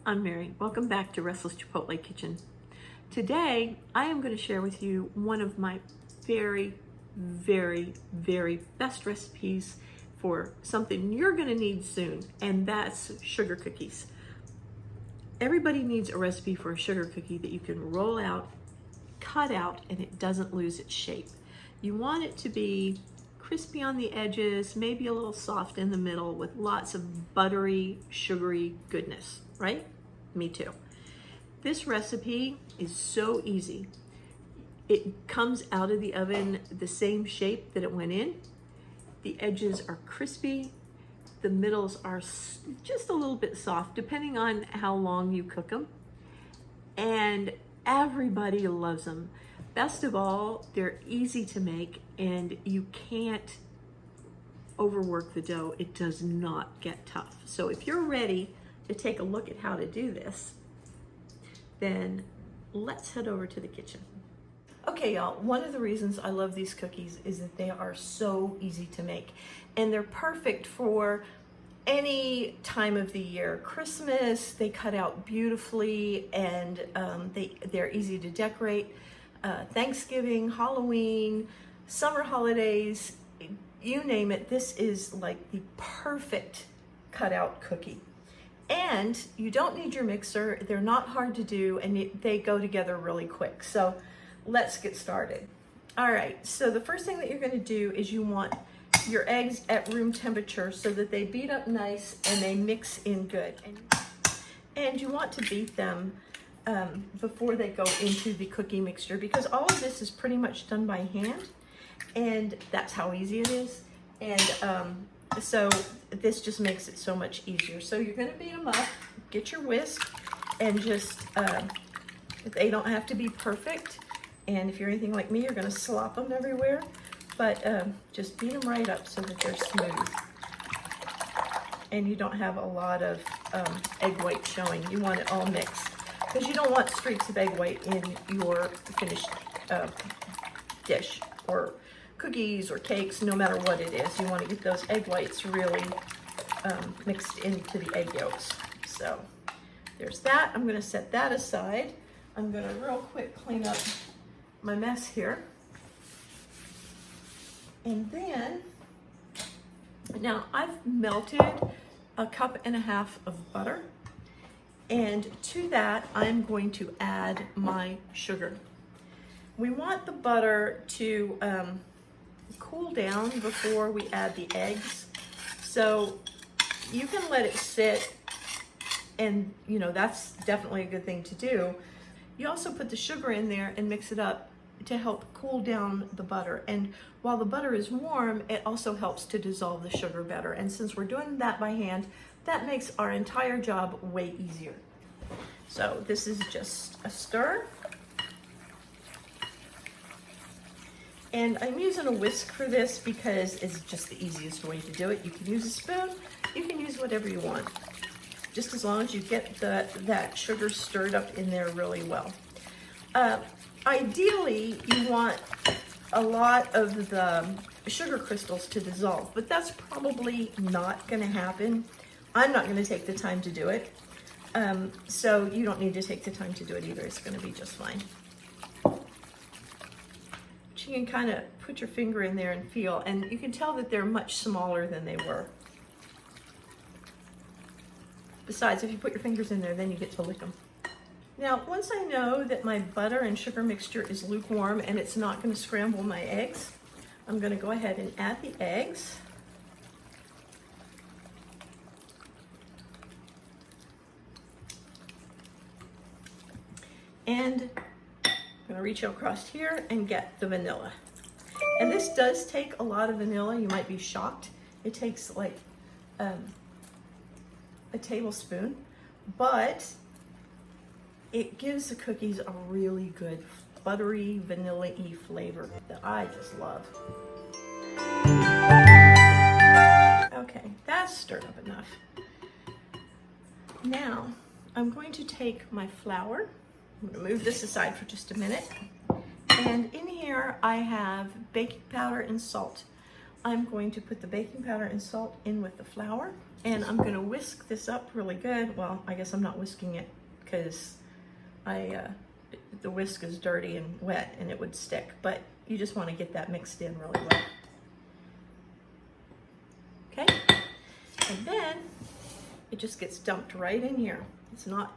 I'm Mary. Welcome back to Restless Chipotle Kitchen. Today, I am going to share with you one of my very best recipes for something you're going to need soon, and that's sugar cookies. Everybody needs a recipe for a sugar cookie that you can roll out, cut out, and it doesn't lose its shape. You want it to be crispy on the edges, maybe a little soft in the middle with lots of buttery, sugary goodness, right? Me too. This recipe is so easy. It comes out of the oven the same shape that it went in. The edges are crispy. The middles are just a little bit soft, depending on how long you cook them. And everybody loves them. Best of all, they're easy to make and you can't overwork the dough. It does not get tough. So if you're ready to take a look at how to do this, then let's head over to the kitchen. Okay, y'all, one of the reasons I love these cookies is that they are so easy to make, and they're perfect for any time of the year. Christmas, they cut out beautifully, and they're easy to decorate. Thanksgiving, Halloween, summer holidays, you name it, this is like the perfect cutout cookie. And you don't need your mixer, they're not hard to do, and they go together really quick. So let's get started. All right, so the first thing that you're gonna do is you want your eggs at room temperature so that they beat up nice and they mix in good. And you want to beat them before they go into the cookie mixture, because all of this is pretty much done by hand, and that's how easy it is. And so this just makes it so much easier. So you're gonna beat them up, get your whisk, and just, they don't have to be perfect. And if you're anything like me, you're gonna slop them everywhere, but just beat them right up so that they're smooth. And you don't have a lot of egg white showing. You want it all mixed, because you don't want streaks of egg white in your finished dish, or cookies or cakes, no matter what it is. You want to get those egg whites really mixed into the egg yolks. So there's that. I'm going to set that aside. I'm going to real quick clean up my mess here. And then, now I've melted 1.5 cups of butter. And to that, I'm going to add my sugar. We want the butter to cool down before we add the eggs. So you can let it sit, and you know, that's definitely a good thing to do. You also put the sugar in there and mix it up to help cool down the butter. And while the butter is warm, it also helps to dissolve the sugar better. And since we're doing that by hand, that makes our entire job way easier. So this is just a stir. And I'm using a whisk for this because it's just the easiest way to do it. You can use a spoon, you can use whatever you want, just as long as you get that sugar stirred up in there really well. Ideally, you want a lot of the sugar crystals to dissolve, but that's probably not gonna happen. I'm not gonna take the time to do it. So you don't need to take the time to do it either. It's gonna be just fine. You can kind of put your finger in there and feel, and you can tell that they're much smaller than they were. Besides, if you put your fingers in there, then you get to lick them. Now, once I know that my butter and sugar mixture is lukewarm and it's not going to scramble my eggs, I'm going to go ahead and add the eggs. And I'm going to reach across here and get the vanilla. And this does take a lot of vanilla. You might be shocked. It takes like a tablespoon, but it gives the cookies a really good buttery, vanilla-y flavor that I just love. Okay, that's stirred up enough. Now, I'm going to take my flour. I'm going to move this aside for just a minute. And in here I have baking powder and salt. I'm going to put the baking powder and salt in with the flour, and I'm going to whisk this up really good. Well, I guess I'm not whisking it because the whisk is dirty and wet and it would stick, but you just want to get that mixed in really well. Okay, and then it just gets dumped right in here. It's not,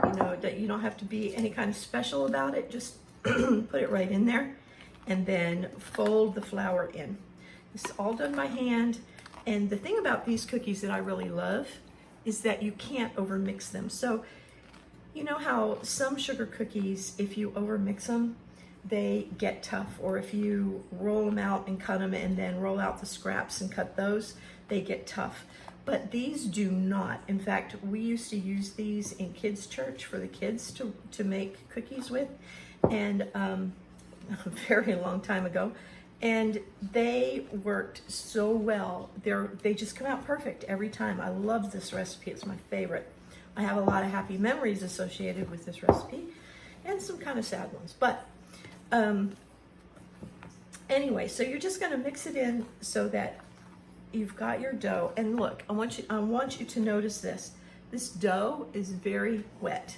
you know, that you don't have to be any kind of special about it. Just put it right in there and then fold the flour in. This is all done by hand. And the thing about these cookies that I really love is that you can't overmix them. So you know how some sugar cookies, if you overmix them, they get tough, or if you roll them out and cut them and then roll out the scraps and cut those, they get tough. But these do not. In fact, we used to use these in kids' church for the kids to make cookies with, and a very long time ago. And they worked so well. They just come out perfect every time. I love this recipe. It's my favorite. I have a lot of happy memories associated with this recipe and some kind of sad ones. But anyway, so you're just going to mix it in so that you've got your dough. And look, I want you to notice this. This dough is very wet.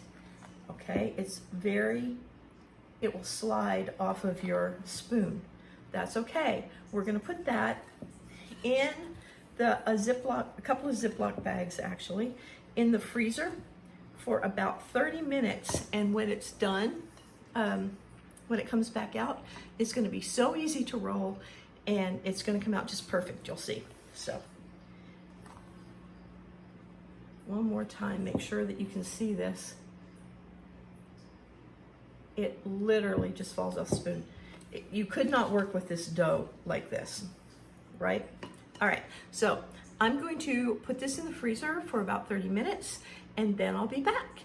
Okay? It will slide off of your spoon. That's okay. We're going to put that in a couple of Ziploc bags actually, in the freezer for about 30 minutes. And when it's done, when it comes back out, it's going to be so easy to roll and it's going to come out just perfect. You'll see. So one more time, make sure that you can see this. It literally just falls off the spoon. You could not work with this dough like this, right? All right, so I'm going to put this in the freezer for about 30 minutes and then I'll be back.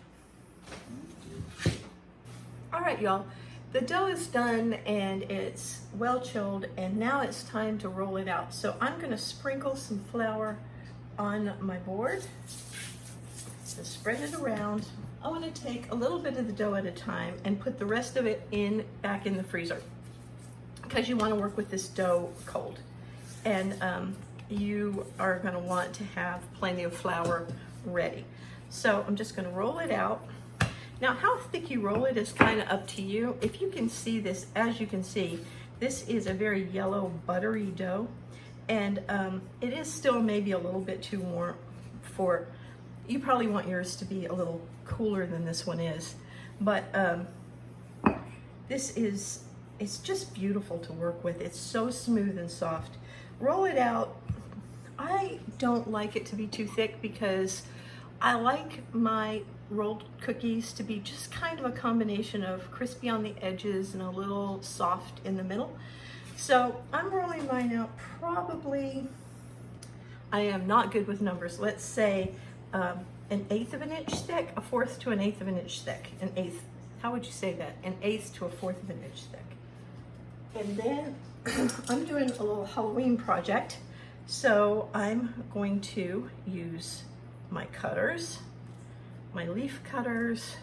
All right, y'all, the dough is done and it's well chilled, and now it's time to roll it out. So I'm gonna sprinkle some flour on my board. So spread it around. I wanna take a little bit of the dough at a time and put the rest of it back in the freezer, because you want to work with this dough cold, and you are going to want to have plenty of flour ready. So I'm just going to roll it out. Now, how thick you roll it is kind of up to you. If you can see this, as you can see, this is a very yellow buttery dough, and it is still maybe a little bit too warm for, you probably want yours to be a little cooler than this one is, but it's just beautiful to work with. It's so smooth and soft. Roll it out. I don't like it to be too thick because I like my rolled cookies to be just kind of a combination of crispy on the edges and a little soft in the middle. So I'm rolling mine out probably, I am not good with numbers, let's say 1/8 of an inch thick, 1/4 to 1/8 of an inch thick, 1/8. How would you say that? 1/8 to 1/4 of an inch thick. And then I'm doing a little Halloween project, so I'm going to use my cutters, my leaf cutters,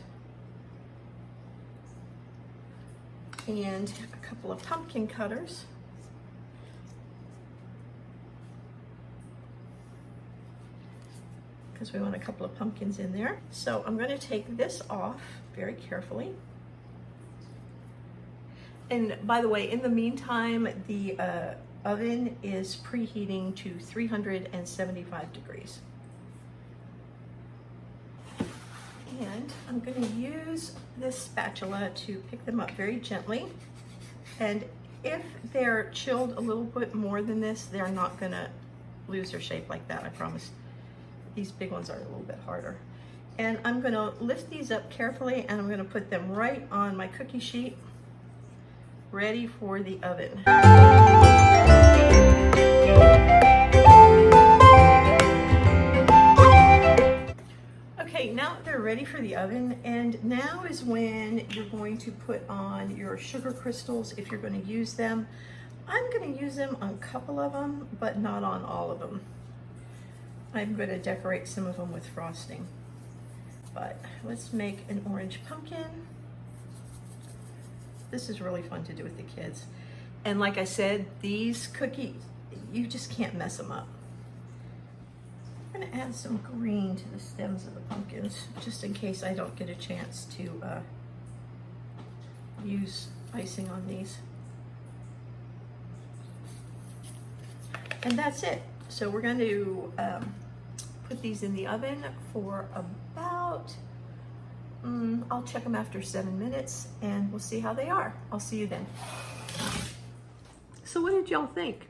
and a couple of pumpkin cutters. Because we want a couple of pumpkins in there. So I'm going to take this off very carefully. And by the way, in the meantime, the oven is preheating to 375 degrees. And I'm going to use this spatula to pick them up very gently. And if they're chilled a little bit more than this, they're not going to lose their shape like that, I promise. These big ones are a little bit harder. And I'm going to lift these up carefully, and I'm going to put them right on my cookie sheet, ready for the oven. Okay, now they're ready for the oven, and now is when you're going to put on your sugar crystals if you're going to use them. I'm going to use them on a couple of them, but not on all of them. I'm going to decorate some of them with frosting. But let's make an orange pumpkin. This is really fun to do with the kids. And like I said, these cookies, you just can't mess them up. I'm gonna add some green to the stems of the pumpkins, just in case I don't get a chance to use icing on these. And that's it. So we're going to put these in the oven for about, I'll check them after 7 minutes and we'll see how they are. I'll see you then. So what did y'all think?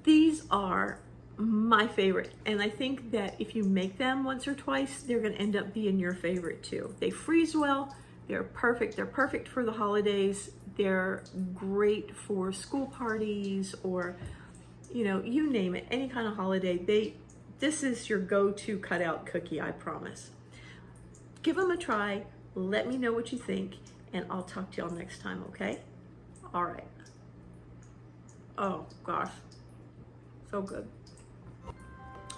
These are my favorite, and I think that if you make them once or twice, they're going to end up being your favorite too. They freeze well. They're perfect. They're perfect for the holidays. They're great for school parties or, you know, you name it, any kind of holiday. This is your go-to cutout cookie, I promise. Give them a try. Let me know what you think, and I'll talk to y'all next time, okay? All right. Oh, gosh. So good.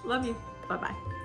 Love you. Bye-bye.